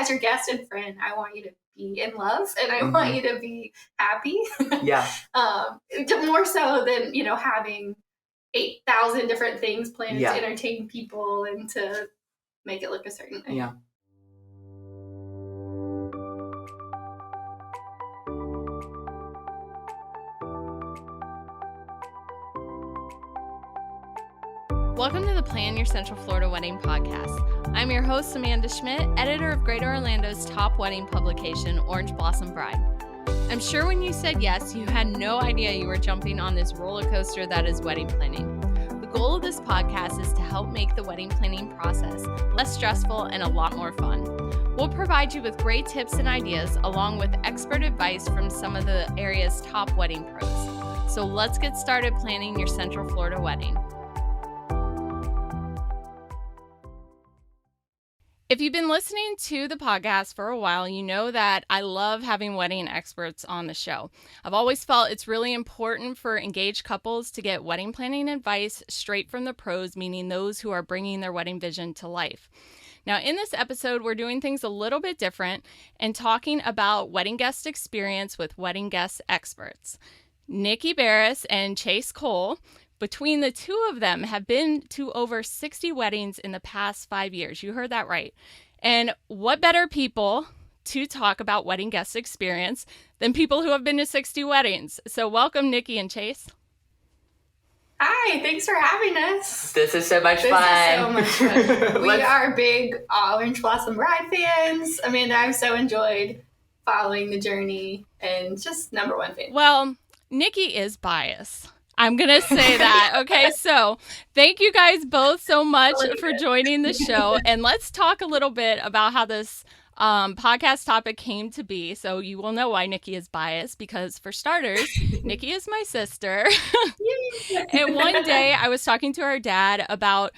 as your guest and friend, I want you to be in love and I want you to be happy. Yeah. More so than, having 8,000 different things planned to entertain people and to make it look a certain way. Yeah. Welcome to the Plan Your Central Florida Wedding podcast. I'm your host, Amanda Schmidt, editor of Greater Orlando's top wedding publication, Orange Blossom Bride. I'm sure when you said yes, you had no idea you were jumping on this roller coaster that is wedding planning. The goal of this podcast is to help make the wedding planning process less stressful and a lot more fun. We'll provide you with great tips and ideas along with expert advice from some of the area's top wedding pros. So let's get started planning your Central Florida wedding. If you've been listening to the podcast for a while, you know that I love having wedding experts on the show. I've always felt it's really important for engaged couples to get wedding planning advice straight from the pros, meaning those who are bringing their wedding vision to life. Now, in this episode, we're doing things a little bit different and talking about wedding guest experience with wedding guest experts. Nikki Barras and Chase Cole, between the two of them, have been to over 60 weddings in the past 5 years. You heard that right. And what better people to talk about wedding guest experience than people who have been to 60 weddings? So welcome, Nikki and Chase. Hi, thanks for having us. This is so much fun. We are big Orange Blossom Bride fans. Amanda, I've so enjoyed following the journey and just number one fan. Well, Nikki is biased. I'm going to say that. Okay, so thank you guys both so much for joining the show. And let's talk a little bit about how this podcast topic came to be. So you will know why Nikki is biased because, for starters, Nikki is my sister. And one day I was talking to her dad about,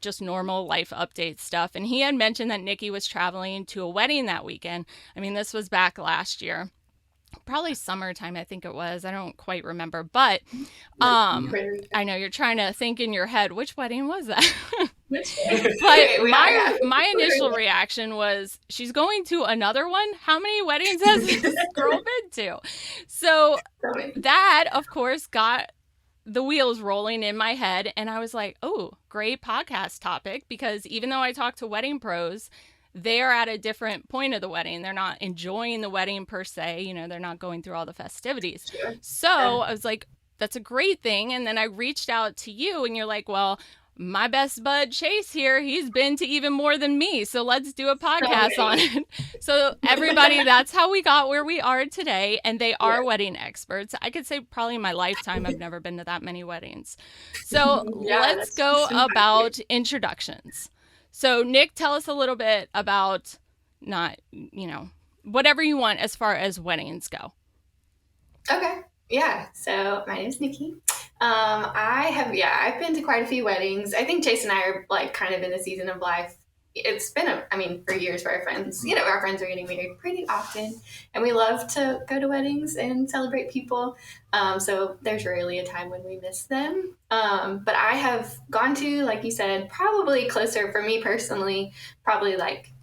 just normal life update stuff. And he had mentioned that Nikki was traveling to a wedding that weekend. I mean, this was back last year. Probably summertime, I think it was. I don't quite remember. But I know you're trying to think in your head, which wedding was that? But my initial reaction was, she's going to another one? How many weddings has this girl been to? So that, of course, got the wheels rolling in my head. And I was like, oh, great podcast topic. Because even though I talk to wedding pros, they're at a different point of the wedding. They're not enjoying the wedding per se. They're not going through all the festivities. Sure. So I was like, that's a great thing. And then I reached out to you and you're like, well, my best bud Chase here, he's been to even more than me. So let's do a podcast on it. So everybody, that's how we got where we are today. And they are wedding experts. I could say probably in my lifetime, I've never been to that many weddings. So let's go about introductions. So, Nick, tell us a little bit about whatever you want as far as weddings go. Okay. Yeah. So, my name's Nikki. I've been to quite a few weddings. I think Chase and I are kind of in the season of life. It's been for years for our friends. Our friends are getting married pretty often, and we love to go to weddings and celebrate people. So there's rarely a time when we miss them. But I have gone to, like you said, probably closer for me personally, probably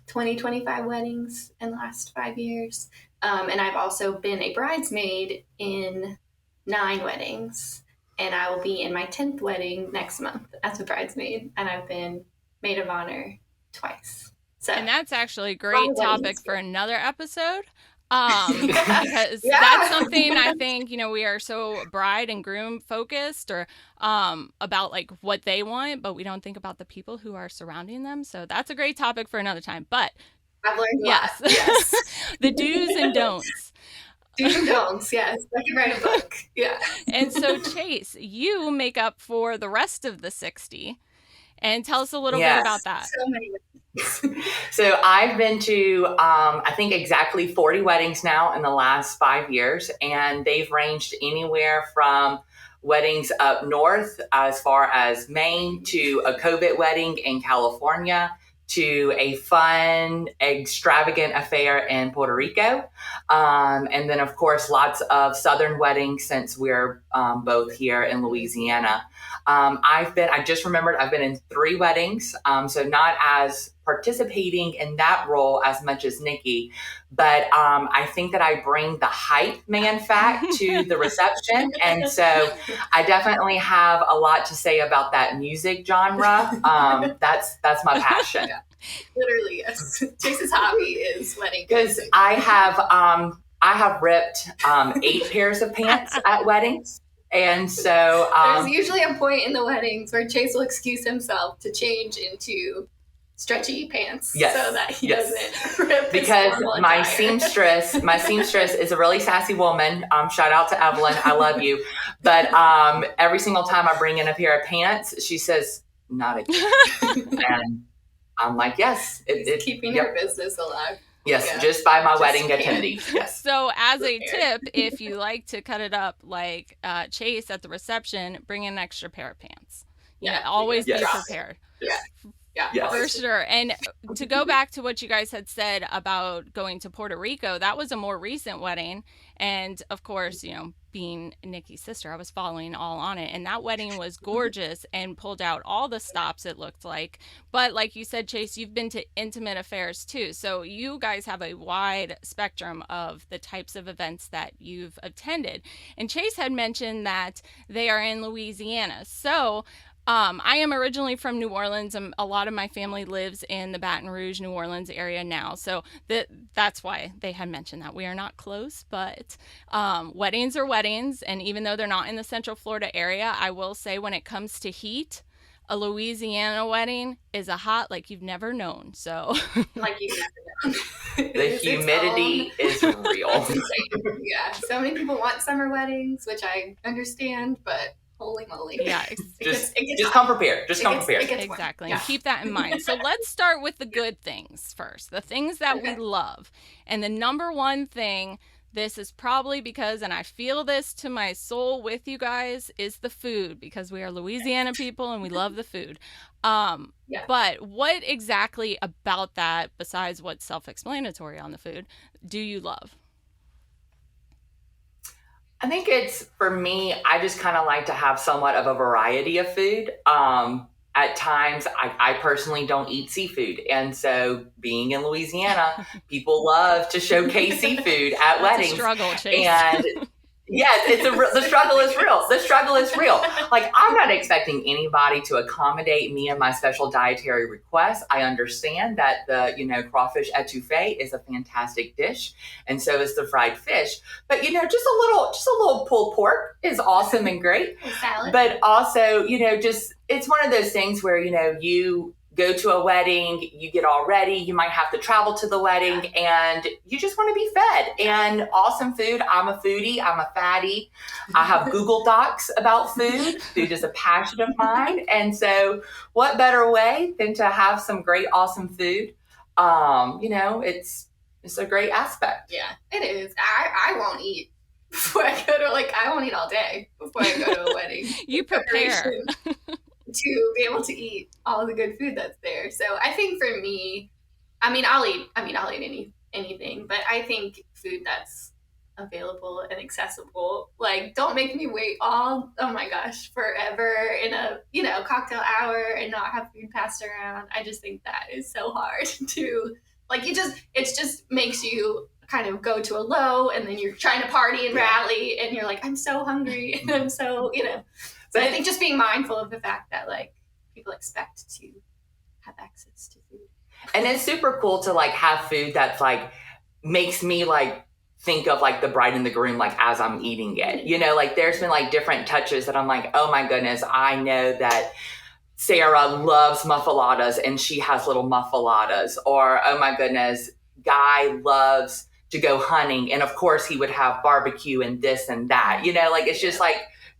20, 25 weddings in the last 5 years. And I've also been a bridesmaid in 9 weddings, and I will be in my 10th wedding next month as a bridesmaid, and I've been maid of honor twice. And that's actually a great topic for another episode. Because that's something I think, we are so bride and groom focused or about what they want, but we don't think about the people who are surrounding them. So that's a great topic for another time. But I've learned a lot. Yes. The do's and don'ts. Do's and don'ts, yes. I can write a book. Yeah. And so, Chase, you make up for the rest of the 60. And tell us a little bit about that. So many weddings. So I've been to, I think exactly 40 weddings now in the last 5 years. And they've ranged anywhere from weddings up north as far as Maine to a COVID wedding in California to a fun, extravagant affair in Puerto Rico. And then, of course, lots of Southern weddings since we're both here in Louisiana. I just remembered I've been in 3 weddings, so not as participating in that role as much as Nikki, but I think that I bring the hype man fact to the reception. And so I definitely have a lot to say about that music genre. That's my passion. Yeah. Literally, yes. Chase's hobby is wedding because I have ripped 8 pairs of pants at weddings. And so there's usually a point in the weddings where Chase will excuse himself to change into stretchy pants so that he doesn't rip because his my attire. seamstress is a really sassy woman. Shout out to Evelyn. I love you. But every single time I bring in a pair of pants, she says, not again. And I'm like, yes. It's keeping her business alive. Yes, just by my wedding attendees. Yes. So as a tip, if you like to cut it up like Chase at the reception, bring an extra pair of pants. Always be prepared. Yeah, for sure. And to go back to what you guys had said about going to Puerto Rico, that was a more recent wedding. And of course, being Nikki's sister, I was following all on it. And that wedding was gorgeous and pulled out all the stops, it looked like. But like you said, Chase, you've been to intimate affairs too. So you guys have a wide spectrum of the types of events that you've attended. And Chase had mentioned that they are in Louisiana. So I am originally from New Orleans, and a lot of my family lives in the Baton Rouge, New Orleans area now. So that's why they had mentioned that. We are not close, but weddings are weddings. And even though they're not in the Central Florida area, I will say when it comes to heat, a Louisiana wedding is a hot like you've never known. So like you've never known. The humidity is real. Yeah. So many people want summer weddings, which I understand, but holy moly. Yeah. Just come prepared. Just come prepared. Exactly. And keep that in mind. So let's start with the good things first. The things that we love. And the number one thing, this is probably because, and I feel this to my soul with you guys, is the food, because we are Louisiana people and we love the food. But what exactly about that, besides what's self-explanatory on the food, do you love? I think for me, I just kind of like to have somewhat of a variety of food. At times, I personally don't eat seafood. And so being in Louisiana, people love to showcase seafood at weddings. A struggle, Chase. And yes, the struggle is real. The struggle is real. Like, I'm not expecting anybody to accommodate me and my special dietary requests. I understand that the, crawfish etouffee is a fantastic dish, and so is the fried fish. But, just a little pulled pork is awesome and great. Salad. But also, it's one of those things where, you go to a wedding, you get all ready, you might have to travel to the wedding, and you just want to be fed. And awesome food. I'm a foodie. I'm a fatty. I have Google Docs about food. Food is a passion of mine. And so what better way than to have some great, awesome food? It's a great aspect. Yeah, it is. I won't eat before I go to, I won't eat all day before I go to a wedding. You prepare. To be able to eat all the good food that's there. So I think for me, I'll eat anything, but I think food that's available and accessible, don't make me wait forever in a, cocktail hour and not have food passed around. I just think that is so hard to, it just makes you kind of go to a low, and then you're trying to party and rally, and you're like, I'm so hungry, and I'm so, So I think just being mindful of the fact that people expect to have access to food. And it's super cool to have food that's makes me think of the bride and the groom as I'm eating it. There's been different touches that I'm like, oh my goodness, I know that Sarah loves muffaladas and she has little muffaladas. Or, oh my goodness, Guy loves to go hunting, and of course he would have barbecue and this and that. It's just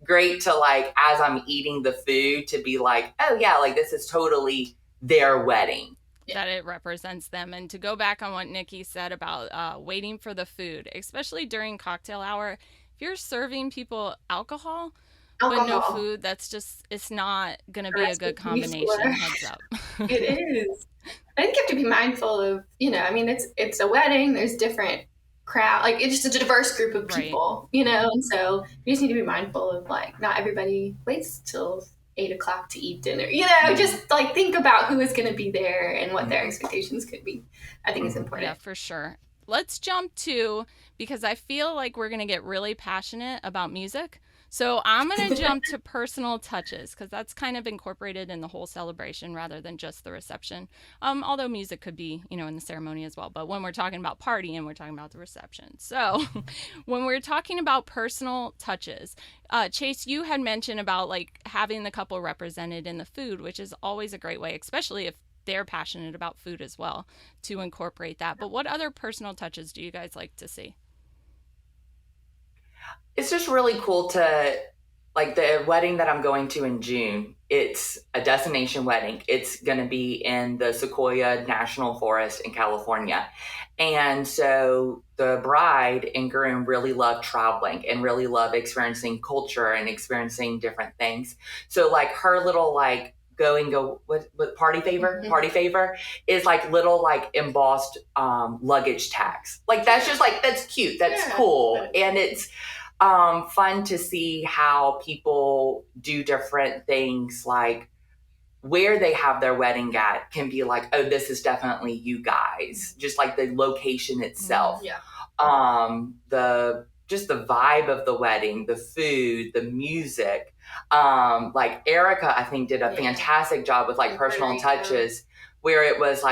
great to as I'm eating the food to be oh yeah, this is totally their wedding. That it represents them. And to go back on what Nikki said about waiting for the food, especially during cocktail hour, if you're serving people alcohol but no food, it's not going to be a good combination. Heads up. It is. I think you have to be mindful of, it's a wedding, there's different crowd, it's just a diverse group of people, and so you just need to be mindful of not everybody waits till 8 o'clock to eat dinner. Just like think about who is going to be there and what their expectations could be. I think it's important. Yeah, for sure. Let's jump to, because I feel like we're going to get really passionate about music. So I'm going to jump to personal touches, because that's kind of incorporated in the whole celebration rather than just the reception. Although music could be, in the ceremony as well. But when we're talking about partying, we're talking about the reception. So when we're talking about personal touches, Chase, you had mentioned about like having the couple represented in the food, which is always a great way, especially if they're passionate about food as well, to incorporate that. But what other personal touches do you guys like to see? It's just really cool to, like, the wedding that I'm going to in June. It's a destination wedding. It's going to be in the Sequoia National Forest in California. And so the bride and groom really love traveling and really love experiencing culture and experiencing different things. So like her little like what party favor is like little like embossed luggage tags. Like that's cute. That's cool. And it's fun to see how people do different things, like where they have their wedding at can be like, oh, this is definitely you guys, just like the location itself. The vibe of the wedding, the food, the music. Like Erica, I think, did a fantastic job with like personal touches, where it was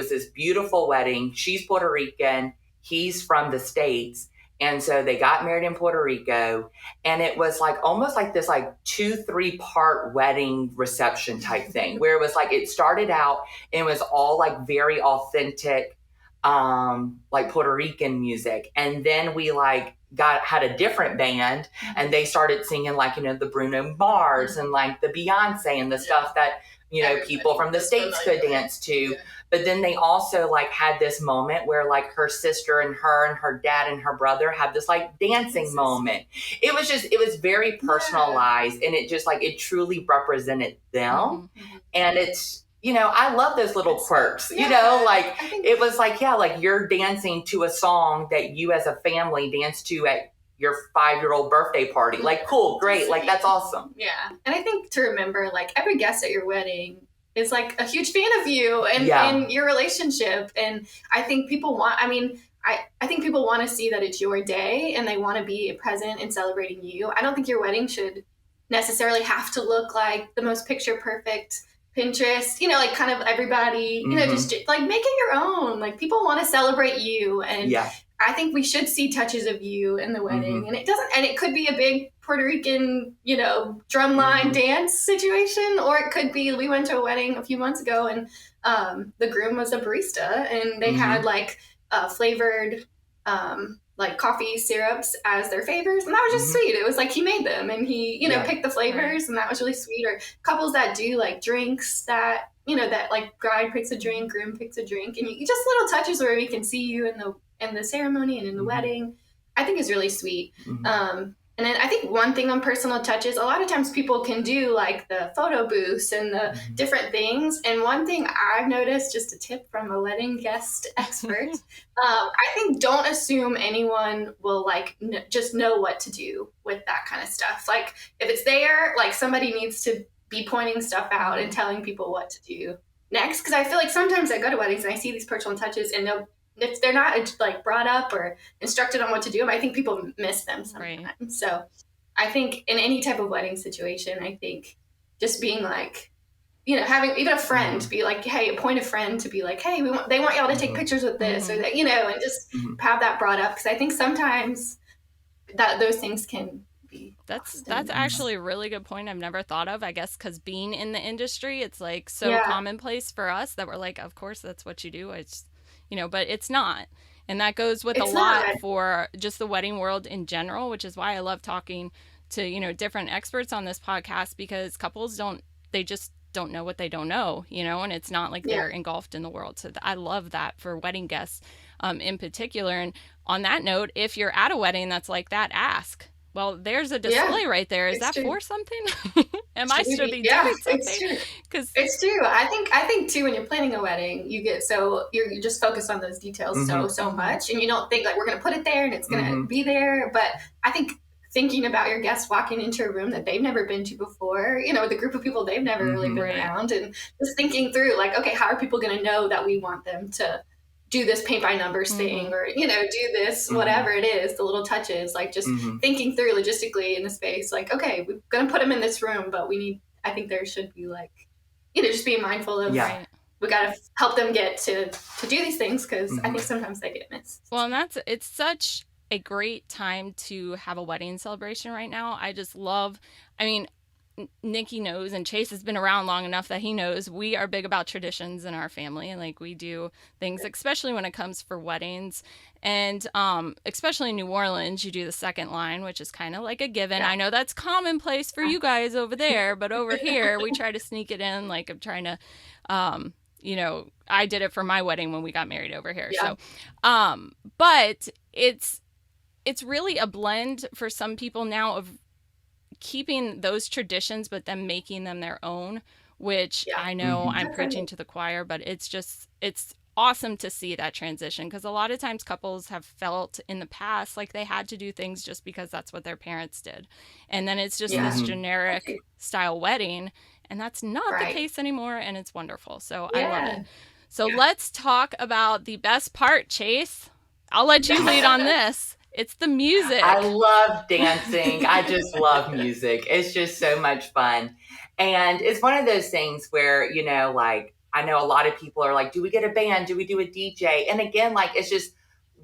this beautiful wedding. She's Puerto Rican, he's from the States. And so they got married in Puerto Rico, and it was like almost like this like 2-3 part wedding reception type thing, where it was like it started out and it was all like very authentic, like Puerto Rican music, and then we like had a different band, and they started singing like the Bruno Mars and like the Beyonce and the stuff that people from the States could dance to. But then they also like had this moment where like her sister and her dad and her brother had this like dancing moment. It was very personalized, and it just like it truly represented them. And it's I love those little quirks. Like it was like like you're dancing to a song that you as a family dance to at your 5-year-old birthday party. Like, cool, great, like that's awesome. Yeah. And I think to remember, like, every guest at your wedding is like a huge fan of you and your relationship. And I think people want, I think people want to see that it's your day and they want to be present in celebrating you. I don't think your wedding should necessarily have to look like the most picture perfect Pinterest, like kind of everybody, just like make it your own. Like people want to celebrate you. And I think we should see touches of you in the wedding. And it could be a big Puerto Rican, drumline dance situation, or it could be, we went to a wedding a few months ago and the groom was a barista and they had like flavored like coffee syrups as their favors, and that was just sweet. It was like he made them and he picked the flavors, and that was really sweet. Or couples that do like drinks that that like bride picks a drink, groom picks a drink, and you just little touches where we can see you in the ceremony and in the wedding, I think is really sweet. And then I think one thing on personal touches, a lot of times people can do like the photo booths and the different things. And one thing I've noticed, just a tip from a wedding guest expert, I think don't assume anyone will like just know what to do with that kind of stuff. Like if it's there, like somebody needs to be pointing stuff out and telling people what to do next. Because I feel like sometimes I go to weddings and I see these personal touches and if they're not like brought up or instructed on what to do, I think people miss them sometimes. Right. So I think in any type of wedding situation, I think just being like, having even a friend be like, hey, appoint a friend to be like, hey, they want y'all to take pictures with this or that, and just have that brought up. Because I think sometimes that those things can be. That's actually a really good point I've never thought of, I guess, because being in the industry, it's like so commonplace for us that we're like, of course, that's what you do. It's but it's not. And that goes with a lot for just the wedding world in general, which is why I love talking to, different experts on this podcast, because couples just don't know what they don't know, and it's not like they're engulfed in the world. So I love that for wedding guests in particular. And on that note, if you're at a wedding that's like that, ask. Well, there's a display right there. Is that true. For something? Am I should be doing something? It's true. I think too, when you're planning a wedding, you get you're just focused on those details so much, and you don't think like we're gonna put it there and it's gonna be there. But I think thinking about your guests walking into a room that they've never been to before, you know, with a group of people they've never really been around, and just thinking through like, okay, how are people going to know that we want them to do this paint by numbers thing, or, you know, do this, whatever it is, the little touches, like just thinking through logistically in the space, like, okay, we're going to put them in this room, but I think there should be like, you know, just being mindful of, we got to help them get to do these things, because I think sometimes they get missed. Well, and it's such a great time to have a wedding celebration right now. I just love, I mean, Nikki knows, and Chase has been around long enough that he knows we are big about traditions in our family, and like we do things, especially when it comes for weddings, and especially in New Orleans, you do the second line, which is kind of like a given. I know that's commonplace for you guys over there, but over here we try to sneak it in. Like I'm trying to, you know, I did it for my wedding when we got married over here. So, but it's really a blend for some people now of keeping those traditions, but then making them their own, which I know I'm preaching to the choir, but it's awesome to see that transition, because a lot of times couples have felt in the past like they had to do things just because that's what their parents did. And then it's just this generic style wedding, and that's not the case anymore. And it's wonderful. So I love it. So let's talk about the best part, Chase. I'll let you lead on this. It's the music. I love dancing. I just love music. It's just so much fun. And it's one of those things where, you know, like, I know a lot of people are like, do we get a band? Do we do a DJ? And again, like, it's just,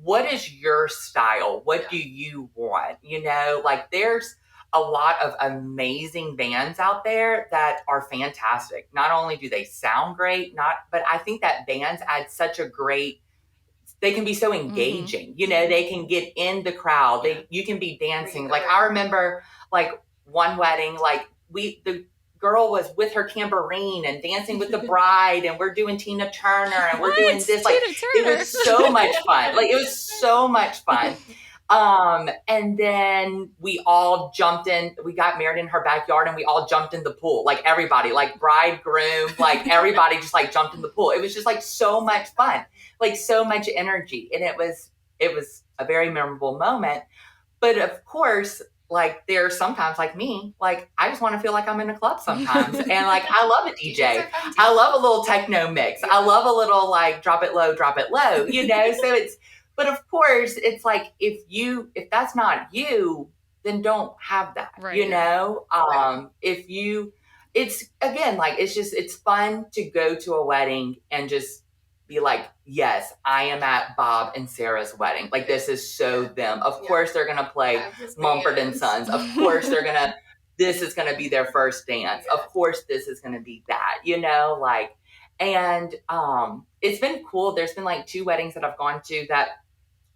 what is your style? What do you want? You know, like, there's a lot of amazing bands out there that are fantastic. Not only do they sound great, but I think that bands add such a great, they can be so engaging, you know, they can get in the crowd. You can be dancing. Like I remember like one wedding, like the girl was with her tambourine and dancing with the bride, and we're doing Tina Turner and we're doing this. Like it was so much fun. Like it was so much fun. And then we all jumped in, we got married in her backyard and we all jumped in the pool. Like everybody, like bride, groom, like everybody just like jumped in the pool. It was just like so much fun, like so much energy. And it was a very memorable moment. But of course, like there's sometimes like me, like I just want to feel like I'm in a club sometimes. And like, I love a DJ. I love a little techno mix. I love a little like drop it low, you know? So but of course, it's like, if that's not you, then don't have that, you know? It's again, like, it's fun to go to a wedding and just be like, yes, I am at Bob and Sarah's wedding. Like, this is so them. Of course, they're going to play Mumford and Sons. Of course, this is going to be their first dance. Of course, this is going to be that, you know, like, and it's been cool. There's been like 2 weddings that I've gone to that,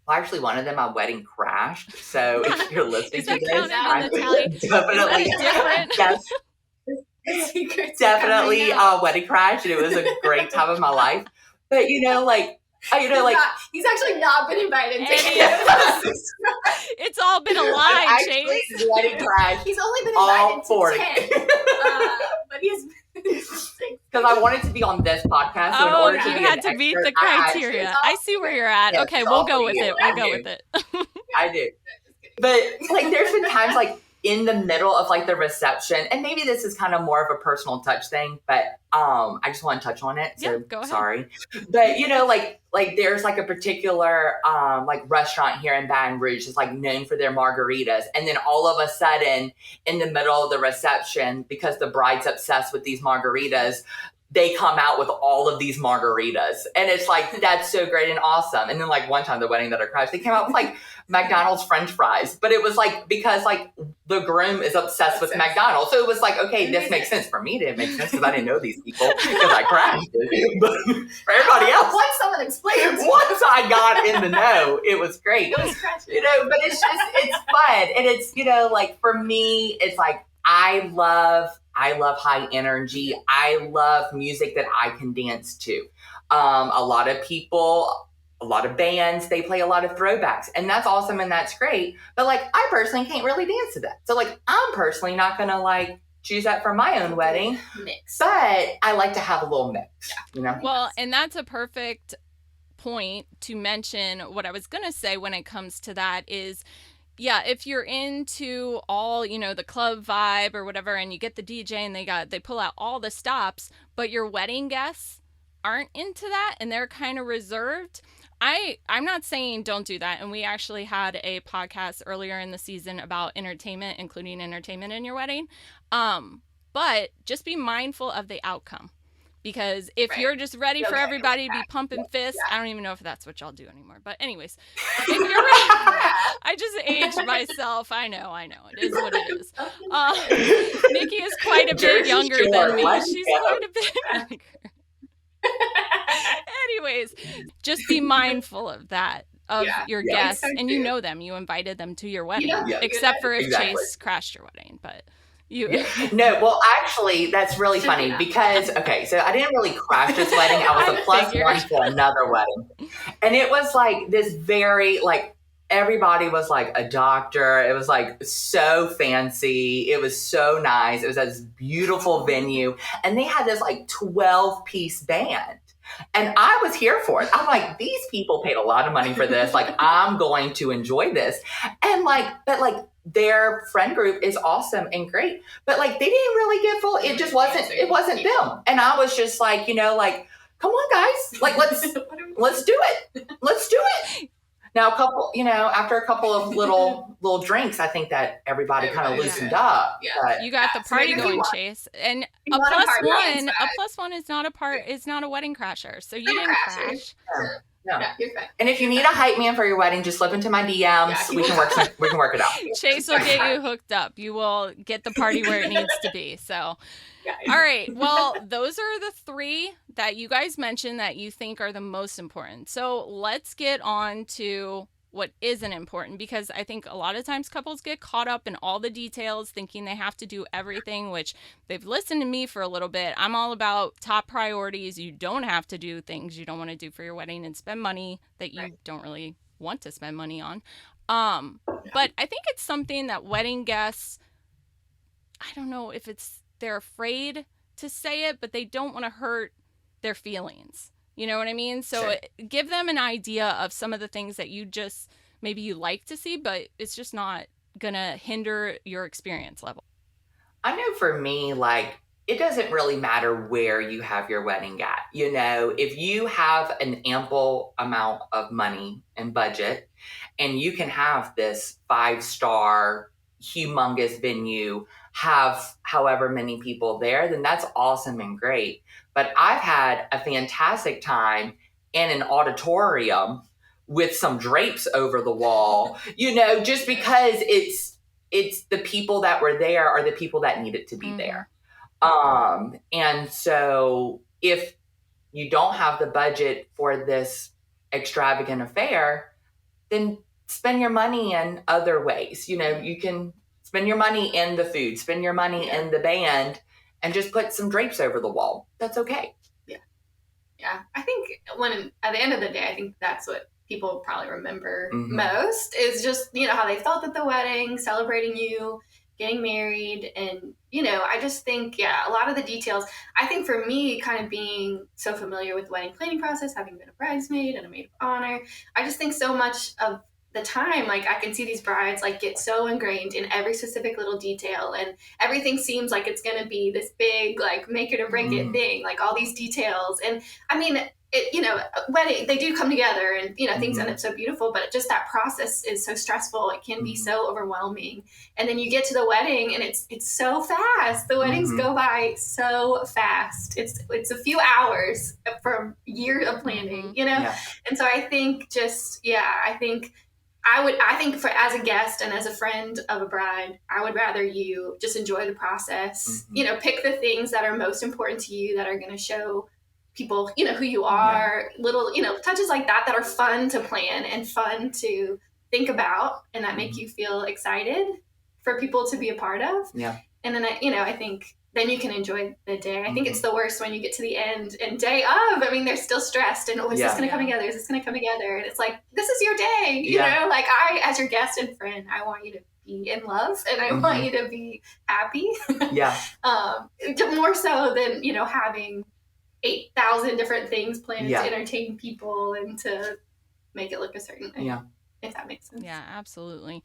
well, actually, one of them, my wedding crashed. So if you're listening to this, definitely yes, definitely a wedding crash, and it was a great time of my life. But you know, like he's actually not been invited to it's all been a lie, Chase. Wedding crash. He's only been invited to 10, but he's. Because I wanted to be on this podcast, so in order to you had to meet the criteria. I see where you're at. Yes, okay, we'll go with it. We'll go with it. I do. But like, there's been times like in the middle of like the reception, and maybe this is kind of more of a personal touch thing, but I just want to touch on it. So go ahead. Sorry. But you know, like there's like a particular like restaurant here in Baton Rouge that's like known for their margaritas. And then all of a sudden in the middle of the reception, because the bride's obsessed with these margaritas, they come out with all of these margaritas. And it's like, that's so great and awesome. And then like one time, the wedding that I crashed, they came out with like McDonald's French fries. But it was like, because like the groom is obsessed with McDonald's. So it was like, okay, this makes sense. For me, it didn't make sense because I didn't know these people because I crashed it. But for everybody else, once someone explained, once I got in the know, it was great. It was crashing. You know, but it's fun. And it's, you know, like for me, it's like, I love high energy. I love music that I can dance to. A lot of people, a lot of bands, they play a lot of throwbacks, and that's awesome and that's great. But like, I personally can't really dance to that. So like, I'm personally not going to like choose that for my own wedding. Mix. But I like to have a little mix, you know? Well, and that's a perfect point to mention. What I was going to say when it comes to that is, yeah, if you're into all, the club vibe or whatever, and you get the DJ and they pull out all the stops, but your wedding guests aren't into that and they're kind of reserved, I'm not saying don't do that. And we actually had a podcast earlier in the season about entertainment, including entertainment in your wedding. But just be mindful of the outcome. Because if you're just ready for everybody to be pumping fists, I don't even know if that's what y'all do anymore. But anyways, if you're ready, I just aged myself. I know. It is what it is. Nikki is quite a bit younger than me. She's quite a bit younger. Anyways, just be mindful of that, of your guests. And you know them. You invited them to your wedding. Except for if Chase crashed your wedding. But... No, well, actually, that's really funny because, okay, so I didn't really crash this wedding. I was a plus one for another wedding. And it was like this very, like, everybody was like a doctor. It was like so fancy. It was so nice. It was at this beautiful venue. And they had this like 12-piece band. And I was here for it. I'm like, these people paid a lot of money for this. Like, I'm going to enjoy this. And their friend group is awesome and great, but like they didn't really get full. It just wasn't. It wasn't them. And I was just like, come on, guys, like let's do it. Let's do it. Now, after a couple of little drinks, I think that everybody kind of loosened up. Yeah, but, you got the party going, Chase, and a plus one is not a wedding crasher. So you didn't crash. No, you're fine. And if you need a hype man for your wedding, just slip into my DMs. We can work it out. Chase will get you hooked up. You will get the party where it needs to be. So, all right. Well, those are the 3 that you guys mentioned that you think are the most important. So let's get on to what isn't important, because I think a lot of times couples get caught up in all the details, thinking they have to do everything, which they've listened to me for a little bit. I'm all about top priorities. You don't have to do things you don't want to do for your wedding and spend money that you don't really want to spend money on. But I think it's something that wedding guests, I don't know if they're afraid to say it, but they don't want to hurt their feelings. You know what I mean? So give them an idea of some of the things that maybe you like to see, but it's just not going to hinder your experience level. I know for me, like, it doesn't really matter where you have your wedding at. If you have an ample amount of money and budget and you can have this 5-star humongous venue, have however many people there, then that's awesome and great. But I've had a fantastic time in an auditorium with some drapes over the wall, just because it's the people that were there are the people that needed to be there. And so if you don't have the budget for this extravagant affair, then spend your money in other ways. You can spend your money in the food, spend your money in the band, and just put some drapes over the wall. That's okay. Yeah. I think at the end of the day, I think that's what people probably remember most is just, how they felt at the wedding, celebrating you, getting married. And, I just think, a lot of the details, I think for me, kind of being so familiar with the wedding planning process, having been a bridesmaid and a maid of honor, I just think so much of the time, like I can see these brides like get so ingrained in every specific little detail, and everything seems like it's going to be this big, like make it or break it thing, like all these details. And I mean, wedding, they do come together and, things end up so beautiful, but just that process is so stressful. It can be so overwhelming. And then you get to the wedding and it's so fast. The weddings go by so fast. It's a few hours from years of planning, And so I think I think for as a guest and as a friend of a bride, I would rather you just enjoy the process, pick the things that are most important to you that are going to show people, who you are, little, touches like that are fun to plan and fun to think about and that make you feel excited for people to be a part of. Yeah. And then, I think then you can enjoy the day. I think it's the worst when you get to the end and day of, they're still stressed and, is this going to come together? Is this going to come together? And it's like, this is your day, you know, like as your guest and friend, I want you to be in love and I want you to be happy. Yeah. More so than, having 8,000 different things planned to entertain people and to make it look a certain way. Yeah. If that makes sense. Yeah, absolutely.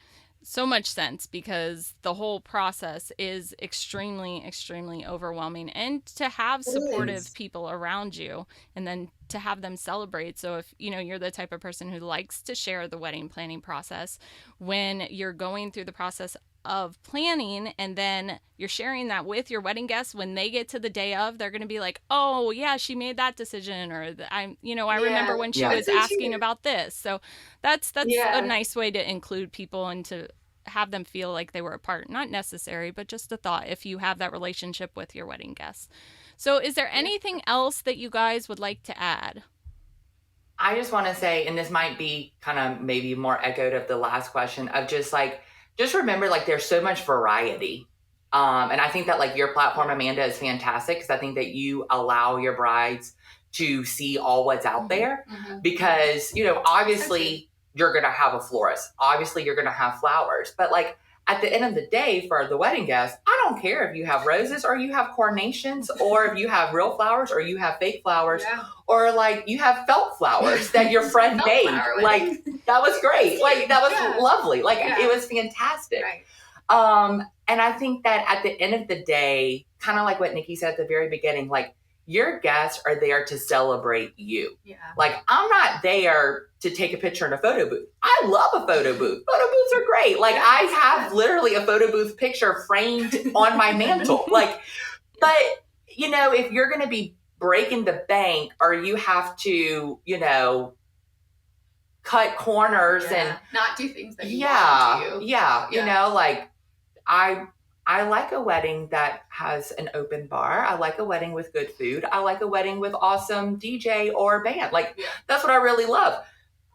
so much sense, because the whole process is extremely, extremely overwhelming. And to have supportive people around you, and then to have them celebrate. So if, you're the type of person who likes to share the wedding planning process, when you're going through the process of planning and then you're sharing that with your wedding guests, when they get to the day of, they're going to be like, oh yeah, she made that decision, or I remember when she was asking about this. So that's a nice way to include people and to have them feel like they were a part. Not necessary, but just a thought if you have that relationship with your wedding guests. So is there anything else that you guys would like to add? I just want to say, and this might be kind of maybe more echoed of the last question, of just remember, there's so much variety. And I think that your platform, Amanda, is fantastic, because I think that you allow your brides to see all what's out there, because, obviously you're going to have a florist, obviously you're going to have flowers, but at the end of the day, for the wedding guests, I don't care if you have roses or you have carnations, or if you have real flowers or you have fake flowers, or you have felt flowers that your friend made. That was great. That was lovely. It was fantastic. Right. And I think that at the end of the day, kind of like what Nikki said at the very beginning, your guests are there to celebrate you. Yeah. I'm not there to take a picture in a photo booth. I love a photo booth. Photo booths are great. I have literally a photo booth picture framed on my mantle. But if you're going to be breaking the bank, or you have to, cut corners and not do things that you want to do. I like a wedding that has an open bar. I like a wedding with good food. I like a wedding with awesome DJ or band. That's what I really love.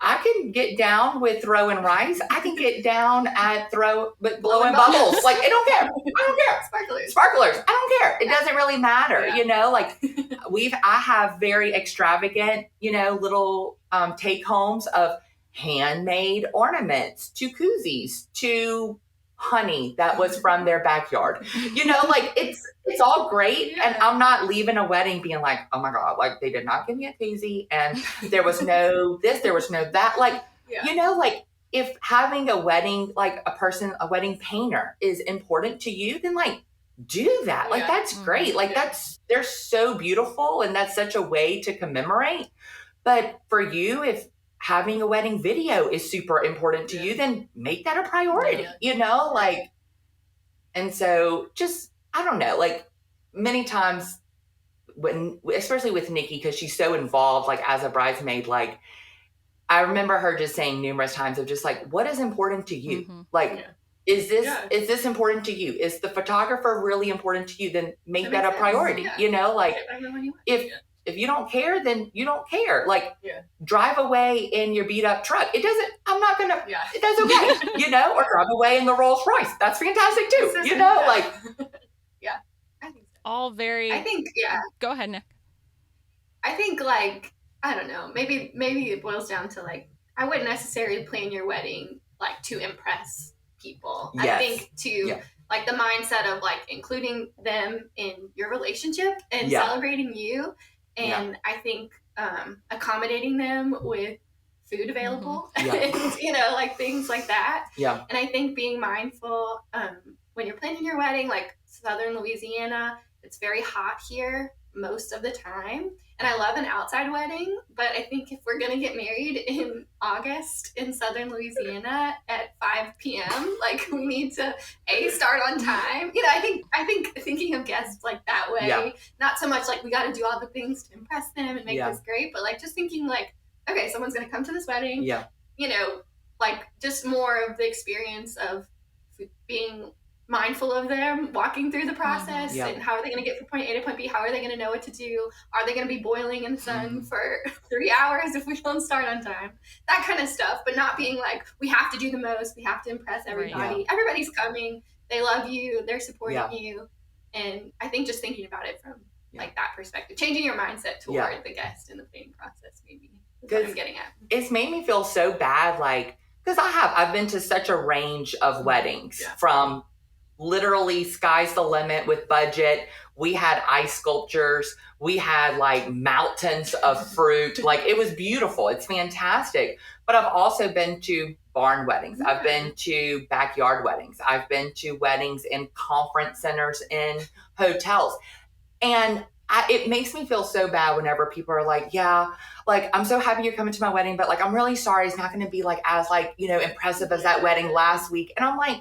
I can get down with throwing rice. I can get down at blowing bubbles. I don't care. I don't care. Sparklers. I don't care. It doesn't really matter. I have very extravagant, little take homes of handmade ornaments, to koozies, to honey that was from their backyard. It's all great. And I'm not leaving a wedding being like, oh my God, they did not give me a koozie, and there was no this, there was no that. If having a wedding, a wedding painter is important to you, then do that. That's great. They're so beautiful, and that's such a way to commemorate. But for you, if having a wedding video is super important to you, then make that a priority, and so just, I don't know, many times when, especially with Nikki, because she's so involved, as a bridesmaid, I remember her just saying numerous times of just what is important to you? Is this important to you? Is the photographer really important to you? Then make that a priority, if you don't care, then you don't care. Drive away in your beat up truck. That's okay. Or drive away in the Rolls Royce. That's fantastic too. Yeah, I think so. All very. I think, Go ahead, Nick. I think I don't know. Maybe it boils down to I wouldn't necessarily plan your wedding to impress people. Yes. I think the mindset of including them in your relationship and celebrating you. And I think accommodating them with food available and, things like that. Yeah. And I think being mindful when you're planning your wedding, Southern Louisiana, it's very hot here most of the time. And I love an outside wedding, but I think if we're going to get married in August in Southern Louisiana at 5 p.m., we need to start on time. I think thinking of guests that way, not so much we got to do all the things to impress them and make this great, but just thinking okay, someone's going to come to this wedding. Yeah. Just more of the experience of being mindful of them walking through the process and how are they going to get from point A to point B? How are they going to know what to do? Are they going to be boiling in the sun for 3 hours if we don't start on time? That kind of stuff, but not being we have to do the most. We have to impress everybody. Right, yeah. Everybody's coming. They love you. They're supporting you. And I think just thinking about it from that perspective, changing your mindset toward the guest in the planning process, maybe is what I'm getting at. It's made me feel so bad, because I've been to such a range of weddings from literally sky's the limit with budget. We had ice sculptures. We had like mountains of fruit. Like it was beautiful. It's fantastic. But I've also been to barn weddings. I've been to backyard weddings. I've been to weddings in conference centers, in hotels. And it makes me feel so bad whenever people are like, yeah, like, I'm so happy you're coming to my wedding, but like, I'm really sorry it's not going to be like as like, you know, impressive as that wedding last week. And I'm like,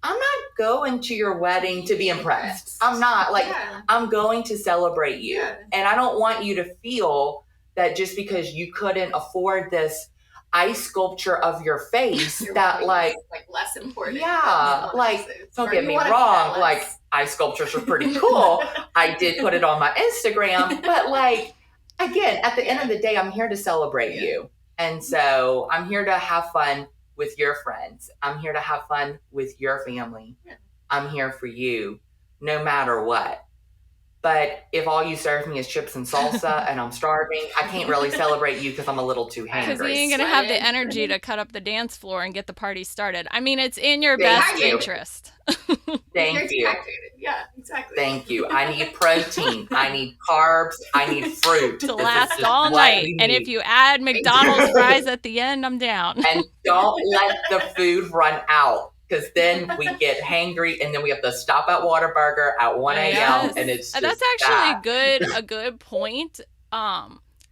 I'm not going to your wedding to be impressed. I'm not. Like, I'm going to celebrate you. And I don't want you to feel that just because you couldn't afford this ice sculpture of your face that like less important. Yeah. Like, don't get me wrong. Like, ice sculptures are pretty cool. I did put it on my Instagram, but like, again, at the end of the day, I'm here to celebrate you. And so I'm here to have fun with your friends. I'm here to have fun with your family. I'm here for you no matter what. But if all you serve me is chips and salsa and I'm starving, I can't really celebrate you because I'm a little too hangry. Because you ain't going to have the energy to cut up the dance floor and get the party started. I mean, it's in your best interest. Thank you. Yeah, exactly. Thank you. I need protein. I need carbs. I need fruit. To last all night. And if you add McDonald's fries at the end, I'm down. And don't let the food run out. Because then we get hangry and then we have to stop at Whataburger at 1 a.m. And it's just that's actually a good point. I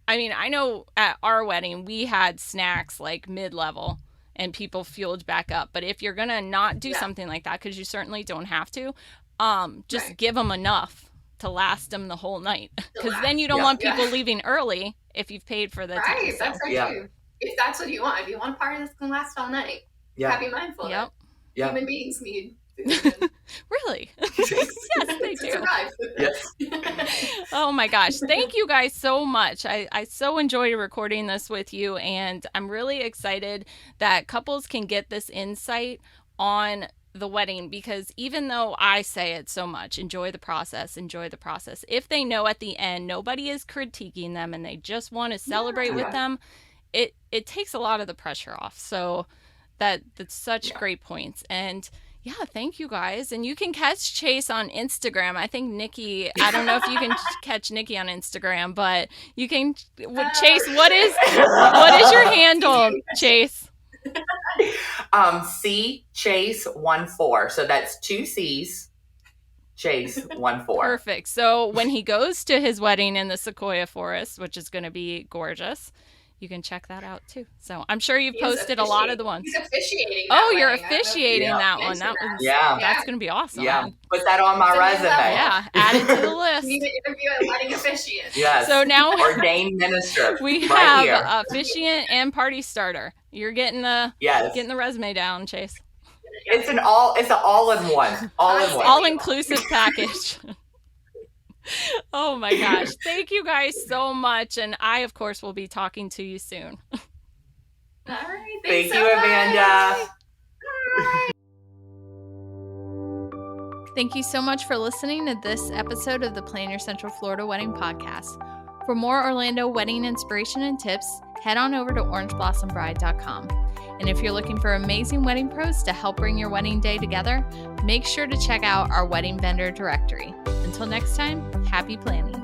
mean, I know at our wedding we had snacks like mid-level and people fueled back up. But if you're going to not do something like that, because you certainly don't have to, just give them enough to last them the whole night. Because then you don't want people leaving early if you've paid for the time. Right, that's true. If that's what you want. If you want a party that's going to last all night, be mindful of it. Human beings need food. Really? Yes, they do. Yes. Oh my gosh. Thank you guys so much. I so enjoyed recording this with you, and I'm really excited that couples can get this insight on the wedding, because even though I say it so much, enjoy the process, if they know at the end nobody is critiquing them and they just want to celebrate with them, it takes a lot of the pressure off. So that's such great points. And thank you guys. And you can catch Chase on Instagram. I think Nikki, I don't know if you can catch Nikki on Instagram, but you can. Chase, what is your handle, Chase? C Chase 14. So that's 2 C's. Chase 14. Perfect. So when he goes to his wedding in the Sequoia Forest, which is going to be gorgeous, you can check that out too. So I'm sure you've posted a lot of the ones. He's officiating. You're officiating that one. That's going to be awesome. Yeah, put that on my resume. Yeah, add it to the list. You need to interview a wedding officiant. Yes. So now ordained minister. We have officiant and party starter. You're getting the resume down, Chase. It's an all-in-one. All-inclusive package. Oh my gosh. Thank you guys so much. And I, of course, will be talking to you soon. All right. Thank you, Amanda. Thank you so much for listening to this episode of the Plan Your Central Florida Wedding Podcast. For more Orlando wedding inspiration and tips, head on over to orangeblossom.bride.com. And if you're looking for amazing wedding pros to help bring your wedding day together, make sure to check out our wedding vendor directory. Until next time, happy planning.